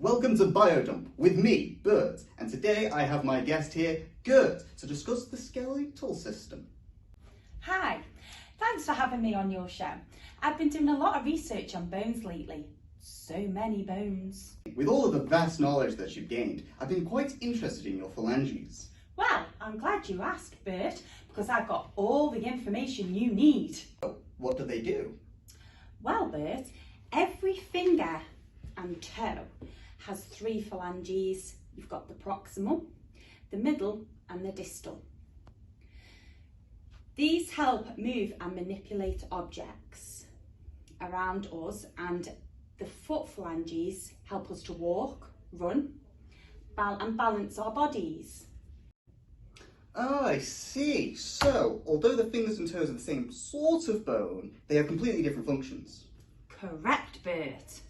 Welcome to Biodump with me, Bert, and today I have my guest here, Gert, to discuss the skeletal system. Hi, thanks for having me on your show. I've been doing a lot of research on bones lately. So many bones. With all of the vast knowledge that you've gained, I've been quite interested in your phalanges. Well, I'm glad you asked, Bert, because I've got all the information you need. Oh, what do they do? Well, Bert, every finger and toe has 3 phalanges. You've got the proximal, the middle and the distal. These help move and manipulate objects around us, and the foot phalanges help us to walk, run and balance our bodies. Oh, I see. So, although the fingers and toes are the same sort of bone, they have completely different functions. Correct, Bert.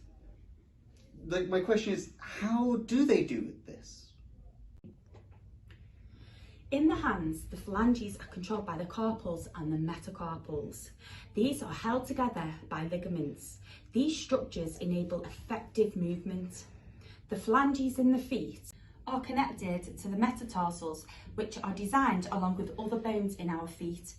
My question is, how do they do this? In the hands, the phalanges are controlled by the carpals and the metacarpals. These are held together by ligaments. These structures enable effective movement. The phalanges in the feet are connected to the metatarsals, which are designed along with other bones in our feet.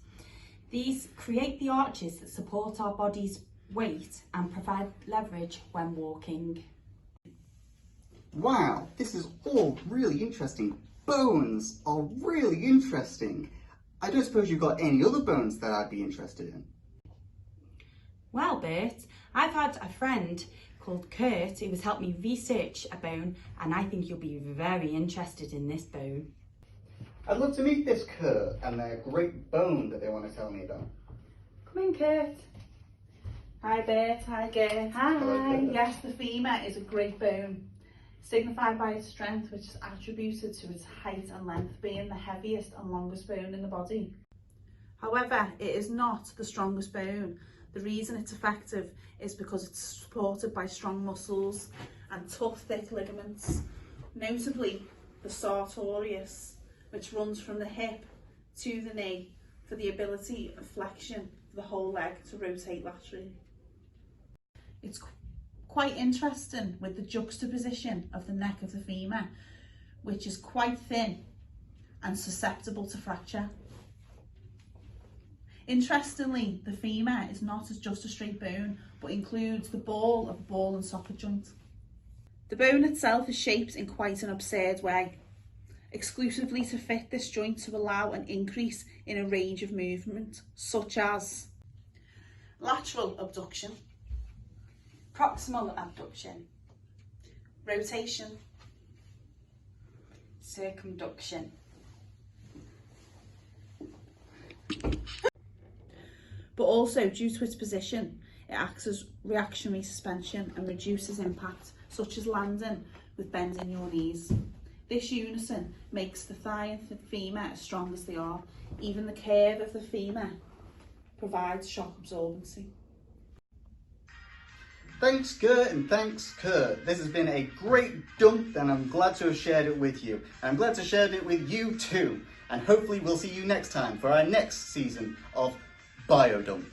These create the arches that support our body's weight and provide leverage when walking. Wow, this is all really interesting. Bones are really interesting. I don't suppose you've got any other bones that I'd be interested in. Well, Bert, I've had a friend called Kurt who has helped me research a bone, and I think you'll be very interested in this bone. I'd love to meet this Kurt and their great bone that they want to tell me about. Come in, Kurt. Hi Bert, hi Gert. Hello, Gert. Yes, the femur is a great bone, signified by its strength, which is attributed to its height and length being the heaviest and longest bone in the body. However, it is not the strongest bone. The reason it's effective is because it's supported by strong muscles and tough, thick ligaments, notably the sartorius, which runs from the hip to the knee for the ability of flexion for the whole leg to rotate laterally. It's quite interesting with the juxtaposition of the neck of the femur, which is quite thin and susceptible to fracture. Interestingly, the femur is not just a straight bone, but includes the ball and socket joint. The bone itself is shaped in quite an absurd way, exclusively to fit this joint to allow an increase in a range of movement, such as lateral abduction, Proximal abduction, rotation, circumduction. but also due to its position, it acts as reactionary suspension and reduces impact, such as landing with bending your knees. This unison makes the thigh and the femur as strong as they are. Even the curve of the femur provides shock absorbency. Thanks Gert and thanks Kurt. This has been a great dump and I'm glad to have shared it with you. I'm glad to share it with you too. And hopefully we'll see you next time for our next season of Biodump.